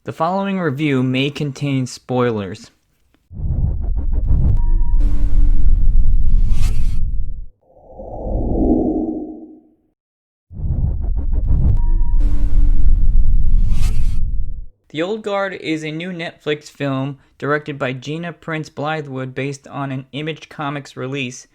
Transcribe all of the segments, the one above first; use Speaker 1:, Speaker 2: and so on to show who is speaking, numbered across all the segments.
Speaker 1: The following review may contain spoilers. The Old Guard is a new Netflix film directed by Gina Prince Blythewood based on an Image Comics release.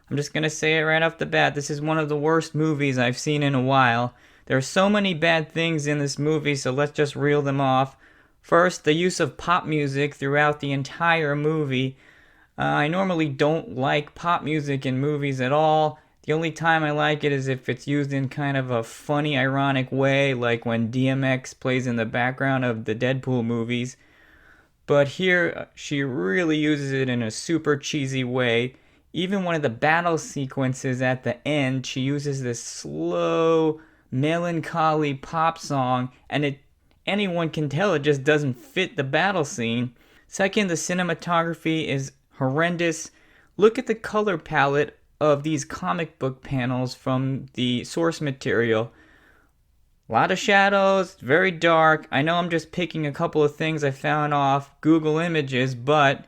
Speaker 1: I'm just going to say it right off the bat, this is one of the worst movies I've seen in a while. There are so many bad things in this movie, so let's just reel them off. First, the use of pop music throughout the entire movie. I normally don't like pop music in movies at all. The only time I like it is if it's used in kind of a funny, ironic way, like when DMX plays in the background of the Deadpool movies. But here, she really uses it in a super cheesy way. Even one of the battle sequences at the end, she uses this slow, melancholy pop song, and anyone can tell it just doesn't fit the battle scene. Second, the cinematography is horrendous. Look at the color palette of these comic book panels from the source material. A lot of shadows, very dark. I know I'm just picking a couple of things I found off Google Images, but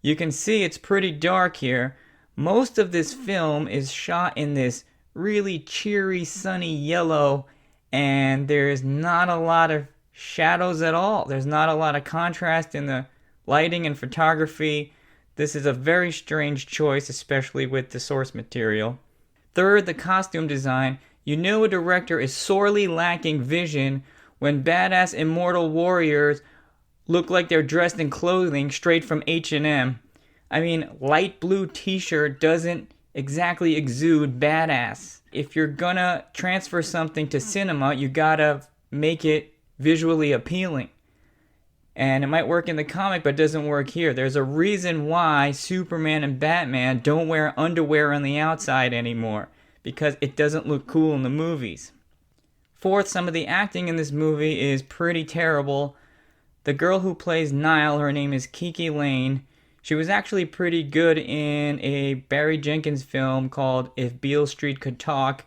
Speaker 1: you can see it's pretty dark here. Most of this film is shot in this really cheery, sunny yellow, and there's not a lot of shadows at all. There's not a lot of contrast in the lighting and photography. This is a very strange choice, especially with the source material. Third, the costume design. You know a director is sorely lacking vision when badass immortal warriors look like they're dressed in clothing straight from H&M. I mean, light blue t-shirt doesn't exactly exude badass. If you're gonna transfer something to cinema, you gotta make it visually appealing. And it might work in the comic, but it doesn't work here. There's a reason why Superman and Batman don't wear underwear on the outside anymore, because it doesn't look cool in the movies. Fourth, some of the acting in this movie is pretty terrible. The girl who plays Nile, her name is Kiki Lane. She was actually pretty good in a Barry Jenkins film called If Beale Street Could Talk.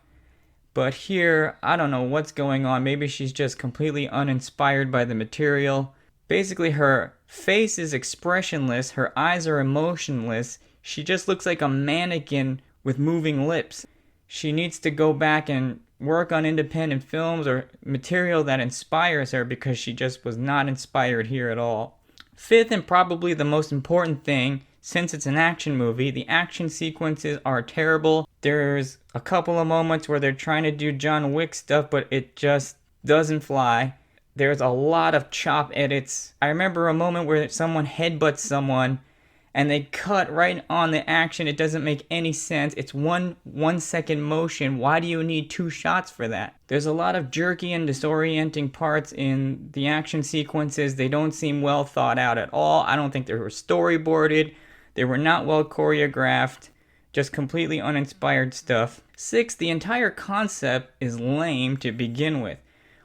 Speaker 1: But here, I don't know what's going on. Maybe she's just completely uninspired by the material. Basically, her face is expressionless. Her eyes are emotionless. She just looks like a mannequin with moving lips. She needs to go back and work on independent films or material that inspires her, because she just was not inspired here at all. Fifth, and probably the most important thing, since it's an action movie, the action sequences are terrible. There's a couple of moments where they're trying to do John Wick stuff, but it just doesn't fly. There's a lot of chop edits. I remember a moment where someone headbutts someone and they cut right on the action. It doesn't make any sense. It's one second motion. Why do you need two shots for that? There's a lot of jerky and disorienting parts in the action sequences. They don't seem well thought out at all. I don't think they were storyboarded. They were not well choreographed. Just completely uninspired stuff. Six, the entire concept is lame to begin with.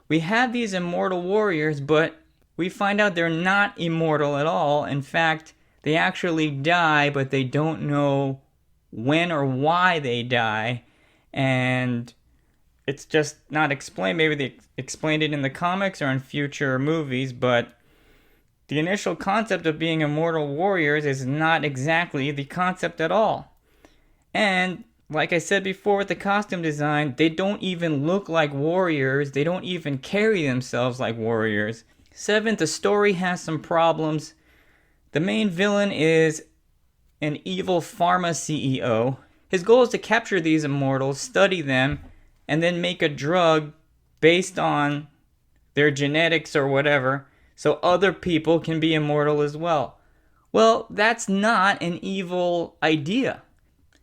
Speaker 1: We have these immortal warriors, but we find out they're not immortal at all. In fact, they actually die, but they don't know when or why they die. And it's just not explained. Maybe they explained it in the comics or in future movies, but the initial concept of being immortal warriors is not exactly the concept at all. And like I said before with the costume design, they don't even look like warriors. They don't even carry themselves like warriors. Seventh, the story has some problems. The main villain is an evil pharma CEO. His goal is to capture these immortals, study them, and then make a drug based on their genetics or whatever, so other people can be immortal as well. Well, that's not an evil idea.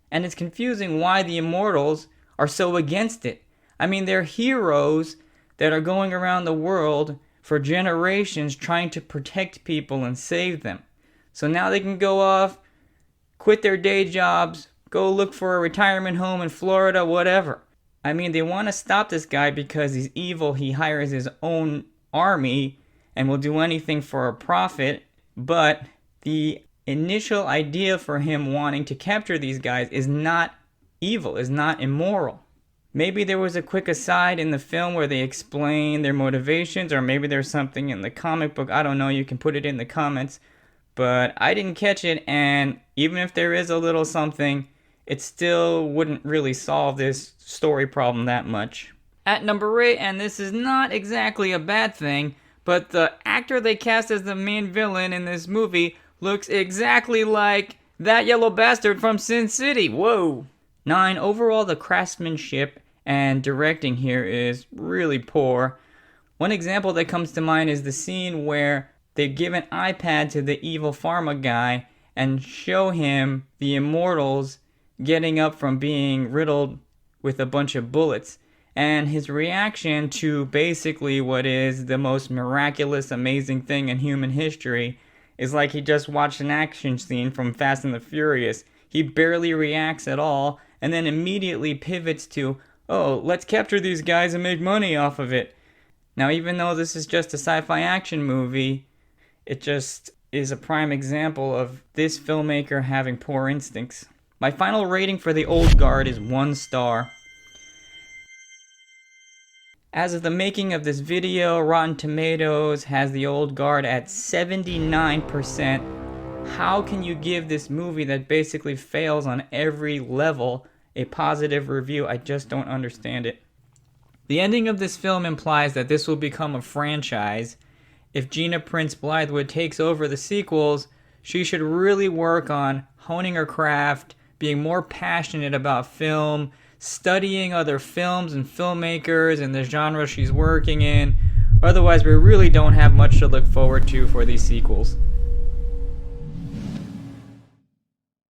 Speaker 1: And it's confusing why the immortals are so against it. I mean, they're heroes that are going around the world for generations trying to protect people and save them. So now they can go off, quit their day jobs, go look for a retirement home in Florida, whatever. I mean, they want to stop this guy because he's evil. He hires his own army and will do anything for a profit. But the initial idea for him wanting to capture these guys is not evil, is not immoral. Maybe there was a quick aside in the film where they explain their motivations, or maybe there's something in the comic book. I don't know, you can put it in the comments. But I didn't catch it, and even if there is a little something, it still wouldn't really solve this story problem that much. At number 8, and this is not exactly a bad thing, but the actor they cast as the main villain in this movie looks exactly like that yellow bastard from Sin City. Whoa! 9, overall the craftsmanship and directing here is really poor. One example that comes to mind is the scene where they give an iPad to the evil pharma guy and show him the immortals getting up from being riddled with a bunch of bullets. And his reaction to basically what is the most miraculous, amazing thing in human history is like he just watched an action scene from Fast and the Furious. He barely reacts at all, and then immediately pivots to, oh, let's capture these guys and make money off of it. Now, even though this is just a sci-fi action movie, it just is a prime example of this filmmaker having poor instincts. My final rating for The Old Guard is 1 star. As of the making of this video, Rotten Tomatoes has The Old Guard at 79%. How can you give this movie that basically fails on every level a positive review? I just don't understand it. The ending of this film implies that this will become a franchise. If Gina Prince Blythewood takes over the sequels, she should really work on honing her craft, being more passionate about film, studying other films and filmmakers and the genre she's working in. Otherwise, we really don't have much to look forward to for these sequels.